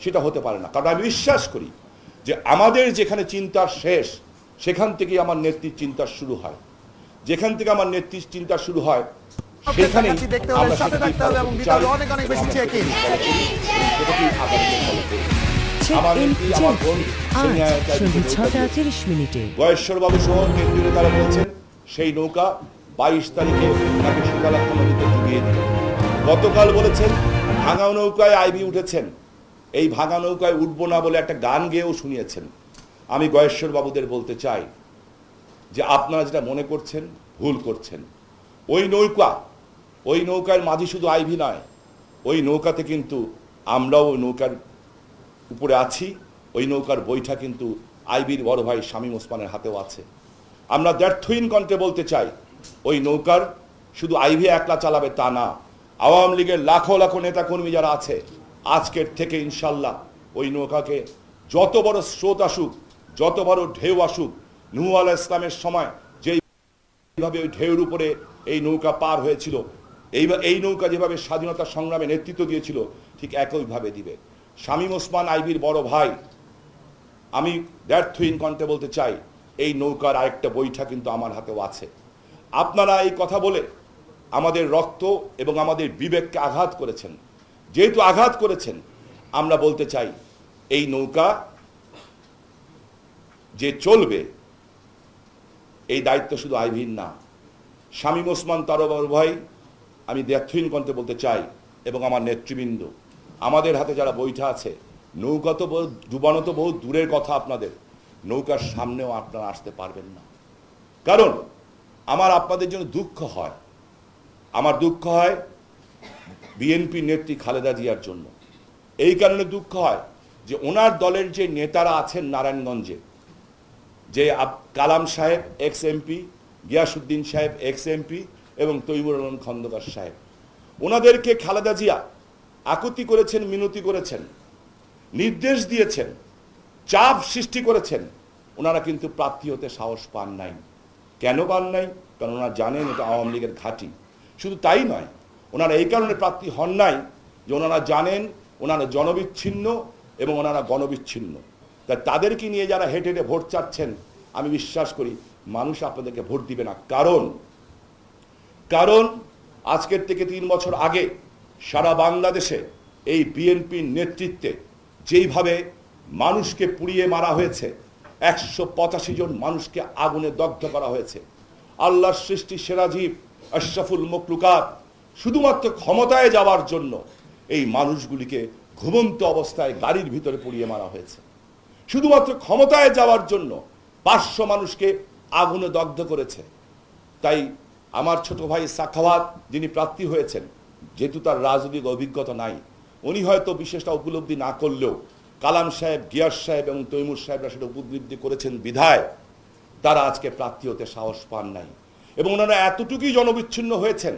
সেটা হতে পারে না। কারণ আমি বিশ্বাস করি যে আমাদের যেখানে চিন্তার শেষ, সেখান থেকেই আমার নেত্রীর চিন্তা শুরু হয়। যেখান থেকে আমার নেত্রীর চিন্তা শুরু হয়, সেখানেই আমরা সেটাকেই ফলো করতে চাই এবং আমরা সেটাকেই ফলো করি এবং সেটাকেই আগামীতে ফলো করি। আমার নেত্রী, আমার বোন গয়েশ্বরবাবু সহ কেন্দ্রীয় নেতারা বলছেন সেই নৌকা 22 তারিখে তাকে শীতলক্ষা নদীতে ডুবিয়ে দিল। গতকাল বলেছেন ভাঙা নৌকায় আইভি উঠেছেন, এই ভাঙা নৌকায় উঠবো না বলে একটা গান গেয়েও শুনিয়েছেন। আমি গয়েশ্বরবাবুদের বলতে চাই যে আপনারা যেটা মনে করছেন ভুল করছেন। ওই নৌকার মাঝি শুধু আইভি নয়, ওই নৌকাতে কিন্তু আমরাও ওই নৌকার উপরে আছি। ওই নৌকার বইটা কিন্তু আইবির বড় ভাই শামীম ওসমানের হাতেও আছে। আমরা দ্ব্যর্থহীন কণ্ঠে বলতে চাই, ওই নৌকার শুধু আইভি একলা চালাবে তা না, আওয়ামী লীগের লাখো লাখো নেতাকর্মী যারা আছে আজকের থেকে ইনশাল্লাহ ওই নৌকাকে যত বড় স্রোত আসুক, যত বড় ঢেউ আসুক, নূহ আলাইহিস ইসলামের সময় যেইভাবে ওই ঢেউর উপরে এই নৌকা পার হয়েছিল, এই নৌকা যেভাবে স্বাধীনতা সংগ্রামে নেতৃত্ব দিয়েছিল, ঠিক একইভাবে দিবে। শামীম ওসমান আইবির বড় ভাই, আমি দ্ব্যর্থহীন কণ্ঠে বলতে চাই এই নৌকার আরেকটা বইটা কিন্তু আমার হাতেও আছে। আপনারা এই কথা বলে আমাদের রক্ত এবং আমাদের বিবেককে আঘাত করেছেন। যেহেতু আঘাত করেছেন, আমরা বলতে চাই এই নৌকা যে চলবে, এই দায়িত্ব শুধু আইভির না, শামীম ওসমান তার বড় ভাই, আমি দ্ব্যর্থহীন কণ্ঠে বলতে চাই, এবং আমার নেতৃবৃন্দ, আমাদের হাতে যারা বইটা আছে, নৌকা তো ডুবানো তো বহু দূরের কথা, আপনাদের নৌকার সামনেও আপনারা আসতে পারবেন না। কারণ আমার আপনাদের জন্য দুঃখ হয়, আমার দুঃখ হয় বিএনপি নেত্রী খালেদা জিয়ার জন্য। এই কারণে দুঃখ হয় যে ওনার দলের যে নেতারা আছেন নারায়ণগঞ্জে, যে কালাম সাহেব এক্স এমপি, গিয়াসউদ্দিন সাহেব এক্স এমপি এবং তৈমুর আলম খন্দকার সাহেব, ওনাদেরকে খালেদা জিয়া আকুতি করেছেন, মিনতি করেছেন, নির্দেশ দিয়েছেন, চাপ সৃষ্টি করেছেন। ওনারা কিন্তু প্রার্থী হতে সাহস পান নাই। কেন পান নাই? কারণ ওনারা জানেন এটা আওয়ামী লীগের ঘাঁটি। শুধু তাই নয়, ওনারা এই কারণে প্রার্থী হন নাই যে ওনারা জানেন ওনারা জনবিচ্ছিন্ন এবং ওনারা গণবিচ্ছিন্ন। তাই তাদেরকে নিয়ে যারা হেঁটে হেঁটে ভোট চাচ্ছেন, আমি বিশ্বাস করি মানুষ আপনাদেরকে ভোট দিবে না। কারণ আজকের থেকে 3 বছর আগে সারা বাংলাদেশে এই বিএনপির নেতৃত্বে যেইভাবে মানুষকে পুড়িয়ে মারা হয়েছে, 185 জন মানুষকে আগুনে দগ্ধ করা হয়েছে, আল্লাহর সৃষ্টি সেরা জীব আশরাফুল মখলুকাত শুধুমাত্র ক্ষমতায় যাওয়ার জন্য এই মানুষগুলিকে ঘুমন্ত অবস্থায় গাড়ির ভিতরে পুড়িয়ে মারা হয়েছে। শুধুমাত্র ক্ষমতায় যাওয়ার জন্য 500 মানুষকে আগুনে দগ্ধ করেছে। তাই আমার ছোট ভাই সাখাওয়াত যিনি প্রার্থী হয়েছেন, যেহেতু তার রাজনৈতিক অভিজ্ঞতা নাই, উনি হয়তো বিশেষটা উপলব্ধি না করলেও কালাম সাহেব, গিয়াস সাহেব এবং তৈমুর সাহেবরা সেটা উপলব্ধি করেছেন বিধায় তারা আজকে প্রার্থী হতে সাহস পান নাই। এবং ওনারা এতটুকুই জনবিচ্ছিন্ন হয়েছেন,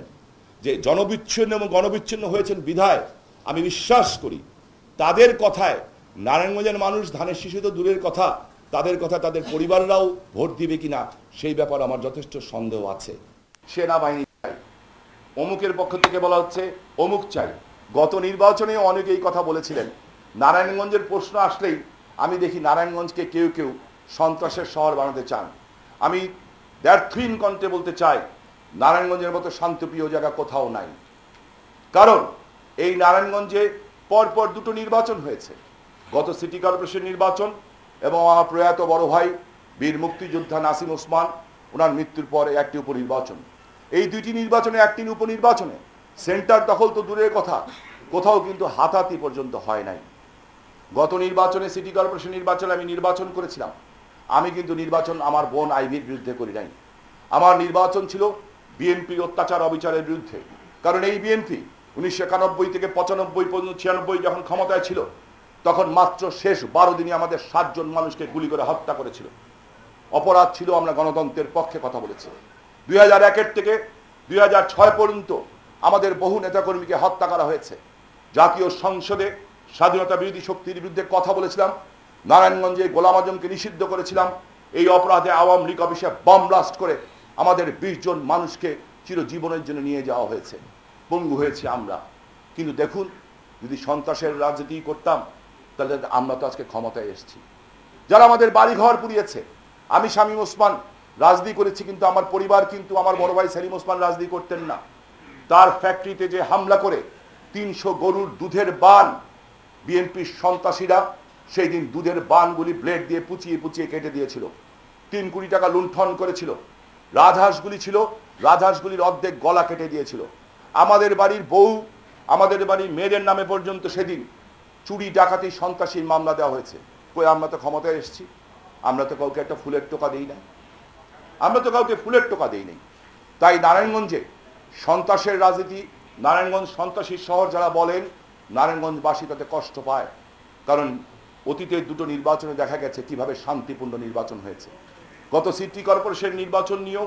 যে জনবিচ্ছিন্ন এবং গণবিচ্ছিন্ন হয়েছেন বিধায় আমি বিশ্বাস করি তাদের কথায় নারায়ণগঞ্জের মানুষ, ধানের শিশু তো দূরের কথা, তাদের কথা তাদের পরিবাররাও ভোট দিবে কিনা সেই ব্যাপারে আমার যথেষ্ট সন্দেহ আছে। সেনাবাহিনী চাই, অমুকের পক্ষ থেকে বলা হচ্ছে অমুক চাই। গত নির্বাচনে অনেকে এই কথা বলেছিলেন। নারায়ণগঞ্জের প্রশ্ন আসলেই আমি দেখি নারায়ণগঞ্জকে কেউ কেউ সন্ত্রাসের শহর বানাতে চান। আমি দ্ব্যর্থহীন কণ্ঠে বলতে চাই, নারায়ণগঞ্জের মতো শান্তিপ্রিয় জায়গা কোথাও নাই। কারণ এই নারায়ণগঞ্জে পরপর 2টো নির্বাচন হয়েছে, গত সিটি কর্পোরেশন নির্বাচন এবং আমার প্রয়াত বড় ভাই বীর মুক্তিযোদ্ধা নাসিম ওসমান ওনার মৃত্যুর পরে একটি উপনির্বাচন। এই 2টি নির্বাচনে, একটি উপনির্বাচনে সেন্টার দখল তো দূরের কথা, কোথাও কিন্তু হাতাহাতি পর্যন্ত হয় নাই। গত নির্বাচনে, সিটি কর্পোরেশন নির্বাচনে আমি নির্বাচন করেছিলাম। আমি কিন্তু নির্বাচন আমার বোন আইভির বিরুদ্ধে করি নাই। আমার নির্বাচন ছিল বিএনপির অত্যাচার অবিচারের বিরুদ্ধে। কারণ এই বিএনপি 1991 থেকে 95 পর্যন্ত 96 যখন ক্ষমতায় ছিল, তখন মাত্র শেষ 12 দিনে আমাদের 7 জন মানুষকে গুলি করে হত্যা করেছিল। অপরাধ ছিল, আমরা গণতন্ত্রের পক্ষে কথা বলেছি। 2001 থেকে 2006 পর্যন্ত আমাদের বহু নেতাকর্মীকে হত্যা করা হয়েছে। জাতীয় সংসদে স্বাধীনতা বিরোধী শক্তির বিরুদ্ধে কথা বলেছিলাম, নারায়ণগঞ্জে গোলাম আজমকে নিষিদ্ধ করেছিলাম। এই অপরাধে আওয়ামী লীগ অফিসে বম ব্লাস্ট করে আমাদের 20 জন মানুষকে চিরজীবনের জন্য নিয়ে যাওয়া হয়েছে, পঙ্গু হয়েছে আমরা। কিন্তু দেখুন, যদি সন্ত্রাসের রাজনীতি করতাম তাহলে আমরা তো আজকে ক্ষমতায় এসেছি। যারা আমাদের বাড়িঘর পুড়িয়েছে, আমি শামীম ওসমান রাজনীতি করেছি, কিন্তু আমার পরিবার কিন্তু আমার বড় ভাই সেলিম ওসমান রাজনীতি করতেন না। তার ফ্যাক্টরিতে যে হামলা করে 300 গরুর দুধের বান বিএনপির সন্ত্রাসীরা সেই দিন দুধের বানগুলি ব্লেড দিয়ে পুচিয়ে পুচিয়ে কেটে দিয়েছিল। 3 কোটি টাকা লুণ্ঠন করেছিল। রাজহাঁসগুলি ছিল, রাজহাঁসগুলির অর্ধেক গলা কেটে দিয়েছিল। আমাদের বাড়ির বউ, আমাদের বাড়ির মেয়েদের নামে পর্যন্ত সেদিন চুরি ডাকাতি সন্ত্রাসীর মামলা দেওয়া হয়েছে। কই আমরা তো ক্ষমতায় এসেছি, আমরা তো কাউকে একটা ফুলের টোকা দিই না, আমরা তো কাউকে ফুলের টোকা দিই নাই। তাই নারায়ণগঞ্জে সন্ত্রাসের রাজনীতি, নারায়ণগঞ্জ সন্ত্রাসীর শহর যারা বলেন, নারায়ণগঞ্জবাসী তাতে কষ্ট পায়। কারণ অতীতের 2টো নির্বাচনে দেখা গেছে কিভাবে শান্তিপূর্ণ নির্বাচন হয়েছে। গত সিটি কর্পোরেশন নির্বাচন নিয়েও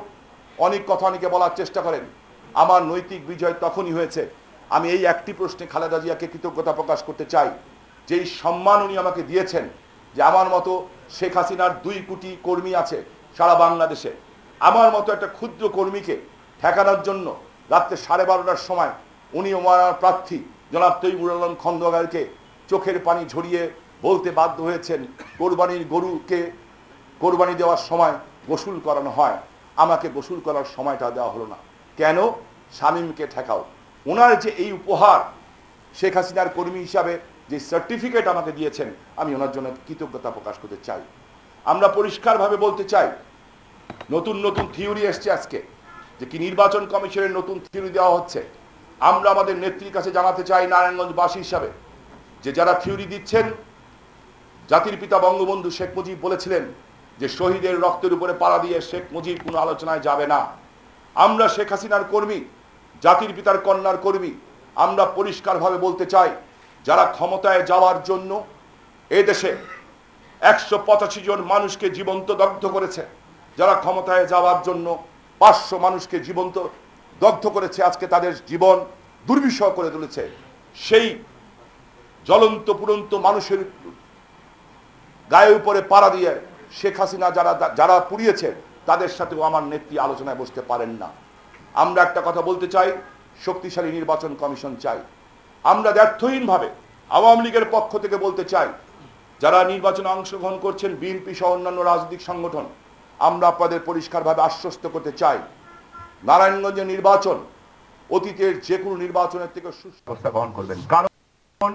অনেক কথা অনেকে বলার চেষ্টা করেন। আমার নৈতিক বিজয় তখনই হয়েছে, আমি এই একটি প্রশ্নে খালেদা জিয়াকে কৃতজ্ঞতা প্রকাশ করতে চাই, যেই সম্মান উনি আমাকে দিয়েছেন, যে আমার মতো শেখ হাসিনার 2 কোটি কর্মী আছে সারা বাংলাদেশে, আমার মতো একটা ক্ষুদ্র কর্মীকে ঠেকানোর জন্য রাত্রে 12:30টার সময় উনি আমার প্রার্থী জনাব তৈবুর আলম খন্দকারকে চোখের পানি ঝরিয়ে বলতে বাধ্য হয়েছেন, কোরবানির গরুকে কোরবানি দেওয়ার সময় গোসল করানো হয়, আমাকে গোসল করার সময়টা দেওয়া হলো না কেন? শামীমকে ঠেকাও। ওনার যে এই উপহার, শেখ হাসিনার কর্মী হিসাবে যে সার্টিফিকেট আমাকে দিয়েছেন, আমি ওনার জন্য কৃতজ্ঞতা প্রকাশ করতে চাই। আমরা পরিষ্কারভাবে বলতে চাই, নতুন নতুন থিওরি এসছে আজকে, যে কি নির্বাচন কমিশনের নতুন থিওরি দেওয়া হচ্ছে। আমরা আমাদের নেত্রীর কাছে জানাতে চাই নারায়ণগঞ্জবাসী হিসাবে, যে যারা থিওরি দিচ্ছেন, জাতির পিতা বঙ্গবন্ধু শেখ মুজিব বলেছিলেন যে শহীদের রক্তের উপরে পাড়া দিয়ে শেখ মুজিব কোনো আলোচনায় যাবে না। আমরা শেখ হাসিনার কর্মী, জাতির পিতার কন্যার কর্মী, আমরা পরিষ্কারভাবে বলতে চাই, যারা ক্ষমতায় যাওয়ার জন্য এদেশে 185 জন মানুষকে জীবন্ত দগ্ধ করেছে, যারা ক্ষমতায় যাওয়ার জন্য 500 মানুষকে জীবন্ত দগ্ধ করেছে, আজকে তাদের জীবন দুর্বিষহ করে তুলেছে, সেই জ্বলন্ত পুরন্ত মানুষের গায়ের উপরে পাড়া দিয়ে শেখ হাসিনা যারা পুড়িয়েছে, তাদের সাথেও আমার নেত্রী আলোচনায় বসতে পারেন না। আমরা একটা কথা বলতে চাই, শক্তিশালী নির্বাচন কমিশন চাই। আমরা ব্যর্থহীনভাবে আওয়ামী লীগের পক্ষ থেকে বলতে চাই, যারা নির্বাচনে অংশগ্রহণ করছেন, বিএনপি সহ অন্যান্য রাজনৈতিক সংগঠন, আমরা আপনাদের পরিষ্কারভাবে আশ্বস্ত করতে চাই, নারায়ণগঞ্জের নির্বাচন অতীতের যে কোনো নির্বাচনের থেকে সুস্থ ব্যবস্থা গ্রহণ করবেন। কারণ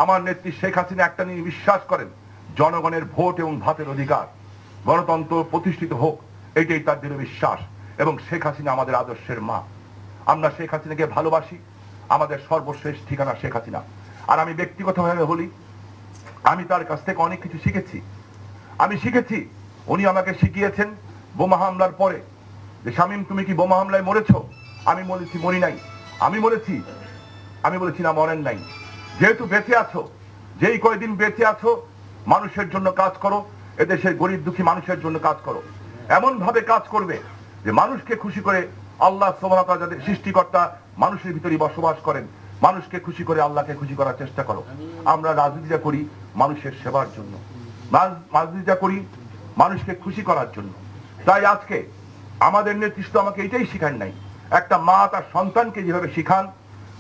আমার নেত্রী শেখ হাসিনা একটা নিয়ে বিশ্বাস করেন, জনগণের ভোট এবং ভাতের অধিকার, গণতন্ত্র প্রতিষ্ঠিত হোক, এটাই তার দৃঢ় বিশ্বাস। এবং শেখ হাসিনা আমাদের আদর্শের মা। আমরা শেখ হাসিনাকে ভালোবাসি, আমাদের সর্বশেষ ঠিকানা শেখ হাসিনা। আর আমি ব্যক্তিগতভাবে বলি, আমি তার কাছ থেকে অনেক কিছু শিখেছি। আমি শিখেছি, উনি আমাকে শিখিয়েছেন বোমা হামলার পরে, যে শামীম তুমি কি বোমা হামলায় মরেছো? আমি বলেছি মরি নাই। আমি বলেছি না, মরেন নাই। যেহেতু বেঁচে আছো, যেই কয়দিন বেঁচে আছো, মানুষের জন্য কাজ করো, এদেশের গরিব দুঃখী মানুষের জন্য কাজ করো। এমন ভাবে কাজ করবে যে মানুষকে খুশি করে, আল্লাহ সুবহানাহু ওয়া তাআলা যাদের সৃষ্টিকর্তা মানুষের ভিতরে বসবাস করেন, মানুষকে খুশি করে আল্লাহকে খুশি করার চেষ্টা করো। আমরা রাজনীতিটা করি মানুষের সেবার জন্য, রাজনীতিটা করি মানুষকে খুশি করার জন্য। তাই আজকে আমাদের নেতৃত্ব আমাকে এটাই শিখান নাই, একটা মা তার সন্তানকে যেভাবে শিখান,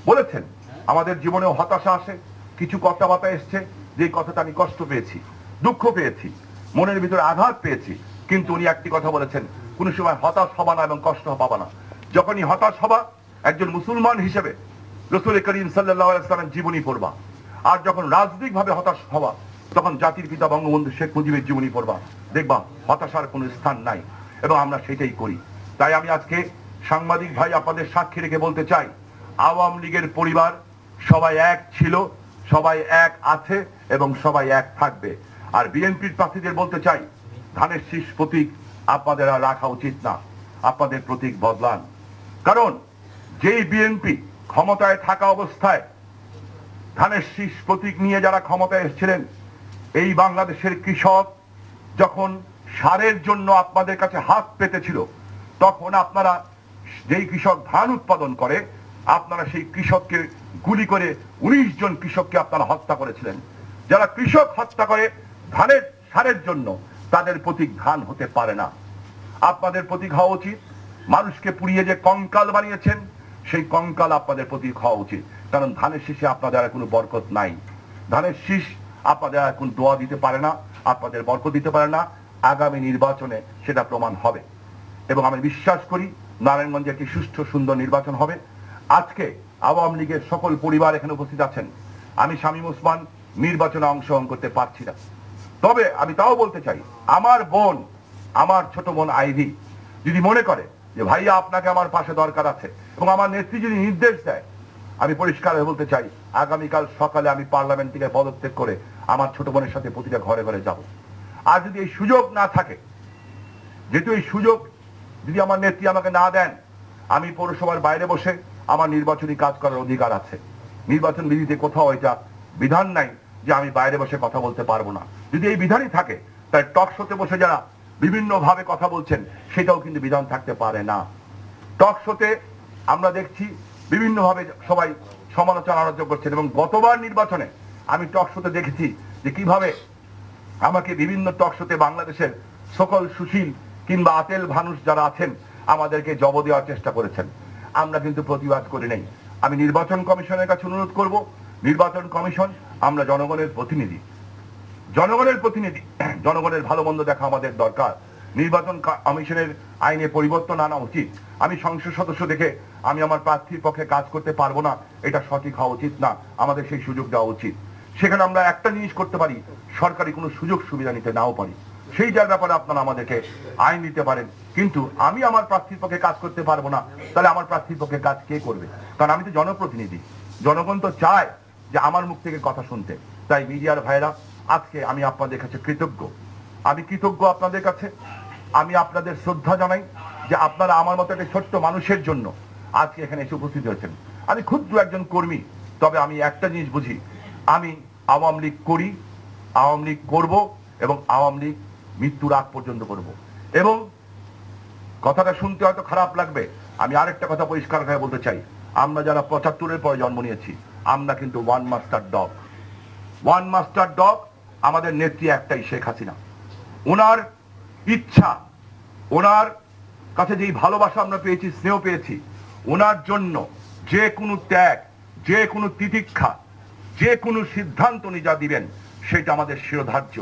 বলেছেন আমাদের জীবনেও হতাশা আসে, কিছু কথাবার্তা এসছে, যে কথাটা আমি কষ্ট পেয়েছি, দুঃখ পেয়েছি, মনের ভিতরে আঘাত পেয়েছি, কিন্তু উনি একটি কথা বলেছেন, কোন সময় হতাশ হবা না এবং কষ্ট পাবা না। যখনই হতাশ হবা, একজন মুসলমান হিসেবে রাসূল করিম সাল্লাল্লাহু আলাইহি ওয়াসাল্লামের জীবনী পড়বা। আর যখন রাজনৈতিকভাবে হতাশ হবা, তখন জাতির পিতা বঙ্গবন্ধু শেখ মুজিবের জীবনী পড়বা, দেখবা হতাশার কোনো স্থান নাই। এবং আমরা সেটাই করি। তাই আমি আজকে সাংবাদিক ভাই আপনাদের সাক্ষী রেখে বলতে চাই, আওয়ামী লীগের পরিবার সবাই এক ছিল, সবাই এক আছে এবং সবাই এক থাকবে। আর বিএনপির প্রার্থীদের বলতে চাই, ধানের শীষ প্রতীক আপনাদের আর রাখা উচিত না, আপনাদের প্রতীক বদলান। কারণ যেই বিএনপি ক্ষমতায় থাকা অবস্থায় ধানের শীষ প্রতীক নিয়ে যারা ক্ষমতায় এসেছিলেন, এই বাংলাদেশের কৃষক যখন সারের জন্য আপনাদের কাছে হাত পেতেছিল, তখন আপনারা যেই কৃষক ধান উৎপাদন করে, আপনারা সেই কৃষককে গুলি করে 19 জন কৃষককে আপনারা হত্যা করেছিলেন। যারা কৃষক হত্যা করে ধানের সারের জন্য, তাদের প্রতীক ধান হতে পারে না। আপনাদের প্রতীক হওয়া উচিত, মানুষকে পুড়িয়ে যে কঙ্কাল বানিয়েছেন, সেই কঙ্কাল আপনাদের প্রতীক হওয়া উচিত। কারণ ধানের শীষে আপনাদের কোনো বরকত নাই। ধানের শীষ আপনাদের এখন দোয়া দিতে পারে না, আপনাদের বরকত দিতে পারে না, আগামী নির্বাচনে সেটা প্রমাণ হবে। এবং আমি বিশ্বাস করি নারায়ণগঞ্জে একটি সুষ্ঠু সুন্দর নির্বাচন হবে। আজকে আওয়ামী লীগের সকল পরিবার এখানে উপস্থিত আছেন। আমি শামীম ওসমান নির্বাচনে অংশগ্রহণ করতে পারছি না, তবে আমি তাও বলতে চাই, আমার বোন, আমার ছোট বোন আইভি যদি মনে করে যে ভাইয়া আপনাকে আমার পাশে দরকার আছে, এবং আমার নেত্রী যদি নির্দেশ দেয়, আমি পরিষ্কার হয়ে বলতে চাই আগামীকাল সকালে আমি পার্লামেন্ট থেকে পদত্যাগ করে আমার ছোট বোনের সাথে প্রতিটা ঘরে ঘরে যাব। আর যদি এই সুযোগ না থাকে, যেহেতু এই সুযোগ যদি আমার নেত্রী আমাকে না দেন, আমি পৌরসভার বাইরে বসে আমার নির্বাচনী কাজ করার অধিকার আছে। নির্বাচন বিধিতে কোথাও এটা বিধান নাই যে আমি বাইরে বসে কথা বলতে পারবো না। যদি এই বিধানই থাকে, তাই টক শোতে বসে যারা বিভিন্ন ভাবে কথা বলছেন সেটাও কিন্তু বিধান থাকতে পারে না। টক শোতে আমরা দেখছি বিভিন্ন ভাবে সবাই সমালোচনা আলোচনা করছেন, এবং গতবার নির্বাচনে আমি টক শোতে দেখেছি যে কিভাবে আমাকে বিভিন্ন টক শোতে বাংলাদেশের সকল সুশীল কিংবা আতেল মানুষ যারা আছেন আমাদেরকে জব দেওয়ার চেষ্টা করেছেন। আমরা কিন্তু প্রতিবাদ করি নাই। আমি নির্বাচন কমিশনের কাছে অনুরোধ করব, নির্বাচন কমিশন, আমরা জনগণের প্রতিনিধি, জনগণের ভালো মন্দ দেখা আমাদের দরকার। নির্বাচন কমিশনের আইনে পরিবর্তন আনা উচিত। আমি সংসদ সদস্য দেখে আমি আমার প্রার্থীর পক্ষে কাজ করতে পারবো না, এটা সঠিক হওয়া উচিত না। আমাদের সেই সুযোগ দেওয়া উচিত। সেখানে আমরা একটা জিনিস করতে পারি, সরকারি কোনো সুযোগ সুবিধা নিতে নাও পারি, সেইটার ব্যাপারে আপনারা আমাদেরকে আইন দিতে পারেন। কিন্তু আমি আমার প্রার্থীর পক্ষে কাজ করতে পারবো না, তাহলে আমার প্রার্থীর পক্ষে কাজ কে করবে? কারণ আমি তো জনপ্রতিনিধি, জনগণ তো চায় যে আমার মুখ থেকে কথা শুনতে। তাই মিডিয়ার ভাইরা, আজকে আমি আপনাদের কাছে কৃতজ্ঞ, আমি কৃতজ্ঞ আপনাদের কাছে। আমি আপনাদের শ্রদ্ধা জানাই যে আপনারা আমার মতো একটা ছোট্ট মানুষের জন্য আজকে এখানে এসে উপস্থিত হয়েছেন। আমি ক্ষুদ্র একজন কর্মী, তবে আমি একটা জিনিস বুঝি, আমি আওয়ামী লীগ করি, আওয়ামী লীগ করবো, এবং আওয়ামী লীগ মৃত্যুর আগ পর্যন্ত করব। এবং কথাটা শুনতে হয়তো খারাপ লাগবে, আমি আরেকটা কথা পরিষ্কার হয়ে বলতে চাই, আমরা যারা ৭৫-এর পরে জন্ম নিয়েছি, আমরা কিন্তু ওয়ান মাস্টার ডগ। আমাদের নেত্রী একটাই, শেখ হাসিনা। ওনার ইচ্ছা, ওনার কাছে যেই ভালোবাসা আমরা পেয়েছি, স্নেহ পেয়েছি, ওনার জন্য যে কোনো ত্যাগ, যে কোনো তিতিক্ষা, যে কোনো সিদ্ধান্ত উনি যা দিবেন সেটা আমাদের শিরোধার্য।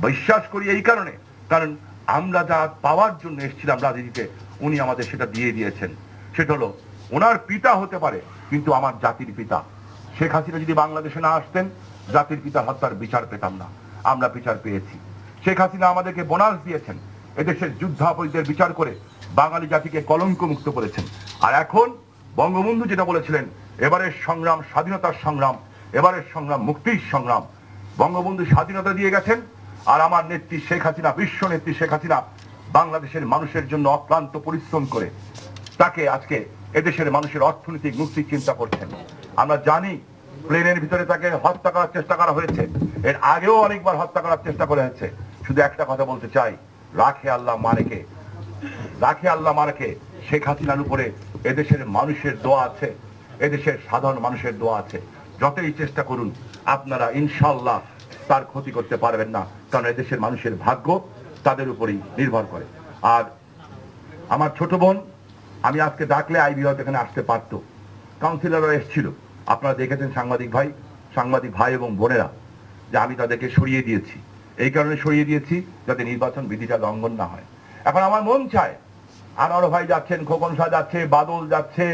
বিশ্বাস করি এই কারণে, কারণ আমরা যা পাওয়ার জন্য এসেছিলাম রাজনীতিতে, উনি আমাদের সেটা দিয়ে দিয়েছেন। সেটা হলো, ওনার পিতা হতে পারে কিন্তু আমার জাতির পিতা। শেখ হাসিনা যদি বাংলাদেশে না আসতেন, জাতির পিতা হত্যার বিচার পেতাম না। আমরা বিচার পেয়েছি। শেখ হাসিনা আমাদেরকে বোনাস দিয়েছেন, এদেশের যুদ্ধাপরাধীদের বিচার করে বাঙালি জাতিকে কলঙ্ক মুক্ত করেছেন। আর এখন বঙ্গবন্ধু যেটা বলেছিলেন, এবারের সংগ্রাম স্বাধীনতার সংগ্রাম, এবারের সংগ্রাম মুক্তির সংগ্রাম। বঙ্গবন্ধু স্বাধীনতা দিয়ে গেছেন, আর আমার নেত্রী শেখ হাসিনা, বিশ্ব নেত্রী শেখ হাসিনা বাংলাদেশের মানুষের জন্য অক্লান্ত পরিশ্রম করে তাকে আজকে এদেশের মানুষের অর্থনৈতিক মুক্তির চিন্তা করছেন। আমরা জানি প্লেনের ভিতরে তাকে হত্যা করার চেষ্টা করা হয়েছে, এর আগেও অনেকবার হত্যা করার চেষ্টা করা হয়েছে। শুধু একটা কথা বলতে চাই, রাখে আল্লাহ মারেকে। শেখ হাসিনার উপরে এদেশের মানুষের দোয়া আছে, এদেশের সাধারণ মানুষের দোয়া আছে। যতই চেষ্টা করুন আপনারা ইনশাআল্লাহ তার ক্ষতি করতে পারবেন না, কারণ এদেশের মানুষের ভাগ্য তাদের উপরই নির্ভর করে। আর আমার ছোট বোন, আমি আজকে ডাকলে আইবি হয়তো এখানে আসতে পারতো, কাউন্সিলররা এসেছিল, আপনারা দেখেছেন সাংবাদিক ভাই এবং বোনেরা, যে আমি তাদেরকে সরিয়ে দিয়েছি। এই কারণে সরিয়ে দিয়েছি যাতে নির্বাচন বিধিটা লঙ্ঘন না হয়। এখন আমার মন চায়, আনোয়ার ভাই যাচ্ছেন, খোকন শাহ যাচ্ছে, বাদল যাচ্ছে,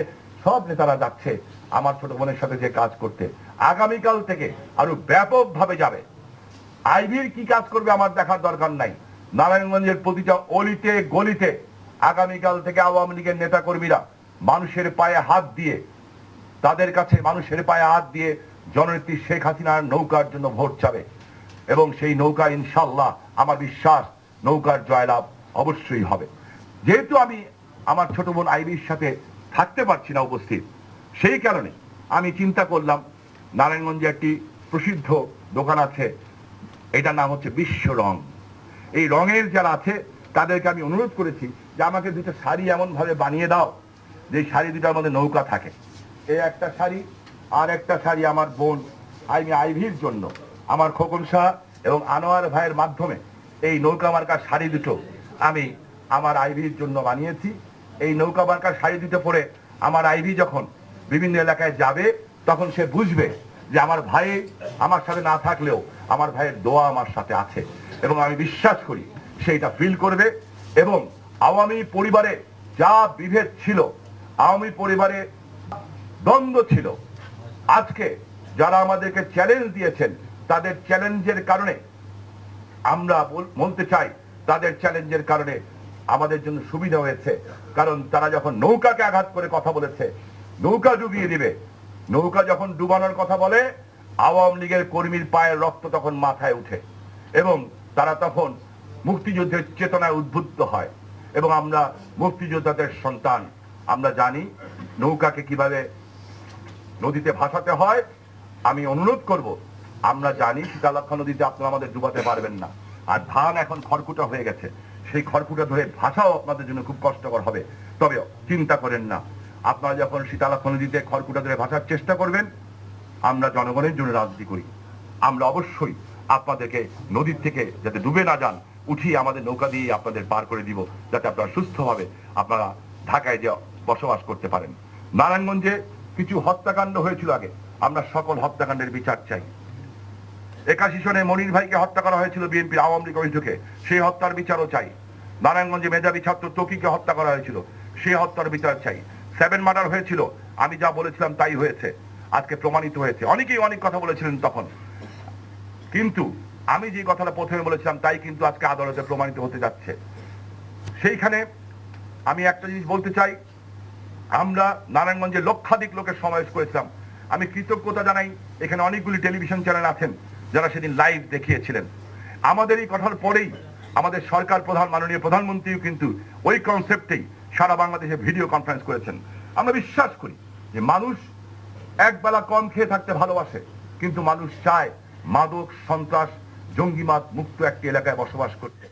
সব নেতারা যাচ্ছে আমার ছোট বোনের সাথে যে কাজ করতে। আগামীকাল থেকে আরো ব্যাপকভাবে যাবে। আইবির কি কাজ করবে আমার দেখার দরকার নাই। নারায়ণগঞ্জের প্রতিটা অলিতে গলিতে আগামীকাল থেকে আওয়ামী লীগের নেতা কর্মীরা মানুষের পায়ে হাত দিয়ে, তাদের কাছে মানুষের পায়ে হাত দিয়ে জননেত্রী শেখ হাসিনার নৌকার জন্য ভোট চাবে। এবং সেই নৌকা ইনশাআল্লাহ, আমার বিশ্বাস, নৌকার জয়লাভ অবশ্যই হবে। যেহেতু আমি আমার ছোট বোন আইবির সাথে থাকতে পারছি না উপস্থিত, সেই কারণে আমি চিন্তা করলাম, নারায়ণগঞ্জে একটি প্রসিদ্ধ দোকান আছে, এটার নাম হচ্ছে বিশ্ব রং। এই রঙের যারা আছে তাদেরকে আমি অনুরোধ করেছি যে আমাকে দুটো শাড়ি এমন ভাবে বানিয়ে দাও যে শাড়ি দুটার মধ্যে নৌকা থাকে। এই একটা শাড়ি, আর একটা শাড়ি আমার বোন আইভির জন্য, আমার খোকন শাহ এবং আনোয়ার ভাইয়ের মাধ্যমে এই নৌকা মার্কার শাড়ি দুটো আমি আমার আইভির জন্য বানিয়েছি। এই নৌকা মার্কার শাড়ি দুটো পরে আমার আইভি যখন বিভিন্ন এলাকায় যাবে, তখন সে বুঝবে যে আমার ভাই আমার সাথে না থাকলেও আমার ভাইয়ের দোয়া আমার সাথে আছে এবং আমি বিশ্বাস করি সেইটা ফিল করবে। এবং আওয়ামী পরিবারে যা বিভেদ ছিল, আওয়ামী পরিবারে দ্বন্দ্ব ছিল, আজকে যারা আমাদেরকে চ্যালেঞ্জ দিয়েছেন তাদের চ্যালেঞ্জের কারণে আমরা বলতে চাই তাদের চ্যালেঞ্জের কারণে আমাদের জন্য সুবিধা হয়েছে। কারণ তারা যখন নৌকাকে আঘাত করে কথা বলেছে, নৌকা ডুবিয়ে দিবে, নৌকা যখন ডুবানোর কথা বলে আওয়ামী লীগের কর্মীর পায়ের রক্ত তখন মাথায় উঠে এবং তারা তখন মুক্তিযুদ্ধের চেতনায় উদ্বুদ্ধ হয়। এবং আমরা মুক্তিযোদ্ধাদের সন্তান, আমরা জানি নৌকাকে কিভাবে নদীতে ভাসাতে হয়। আমি অনুরোধ করব, আমরা জানি শীতলক্ষ্যা নদীতে আপনারা আমাদের ডুবাতে পারবেন না, আর ধান এখন খড়কুটা হয়ে গেছে, সেই খড়কুটা ধরে ভাসাও আপনাদের জন্য খুব কষ্টকর হবে। তবে চিন্তা করেন না, আপনারা যখন শীতলক্ষ্যা নদীতে খড়কুটা ধরে ভাসার চেষ্টা করবেন, আমরা জনগণের জন্য রাজনীতি করি, আমরা অবশ্যই আপনাদেরকে নদীর থেকে যাতে ডুবে না যান উঠিয়ে আমাদের নৌকা দিয়ে আপনাদের পার করে দিব, যাতে আপনারা সুস্থভাবে আপনারা ঢাকায় যে বসবাস করতে পারেন। নারায়ণগঞ্জে কিছু হত্যাকাণ্ড হয়েছিল আগে, আমরা সকল হত্যাকাণ্ডের বিচার চাই। 81 সনে মনির ভাইকে হত্যা করা হয়েছিল বিএনপির আওয়ামী লীগ অভিযোগে, সেই হত্যার বিচারও চাই। নারায়ণগঞ্জে মেধাবী ছাত্র তকিকে হত্যা করা হয়েছিল, সেই হত্যার বিচার চাই। 7 মার্ডার হয়েছিল, আমি যা বলেছিলাম তাই হয়েছে, আজকে প্রমাণিত হয়েছে। অনেকেই অনেক কথা বলেছিলেন তখন, কিন্তু আমি যে কথাটা প্রথমে বলেছিলাম তাই কিন্তু আজকে আদালতে প্রমাণিত হতে যাচ্ছে। সেইখানে আমি একটা জিনিস বলতে চাই, আমরা নারায়ণগঞ্জে লক্ষাধিক লোকের সমাবেশ করেছিলাম। আমি কৃতজ্ঞতা জানাই, এখানে অনেকগুলি টেলিভিশন চ্যানেল আছেন যারা সেদিন লাইভ দেখিয়েছিলেন। আমাদের এই কথার পরেই আমাদের সরকার প্রধান মাননীয় প্রধানমন্ত্রীও কিন্তু ওই কনসেপ্টেই সারা বাংলাদেশে ভিডিও কনফারেন্স করেছেন। আমরা বিশ্বাস করি যে মানুষ একবেলা কম খেয়ে থাকতে ভালোবাসে, কিন্তু মানুষ চায় মাদক, সন্ত্রাস, জঙ্গিবাদ মুক্ত একটি এলাকায় বসবাস করতে।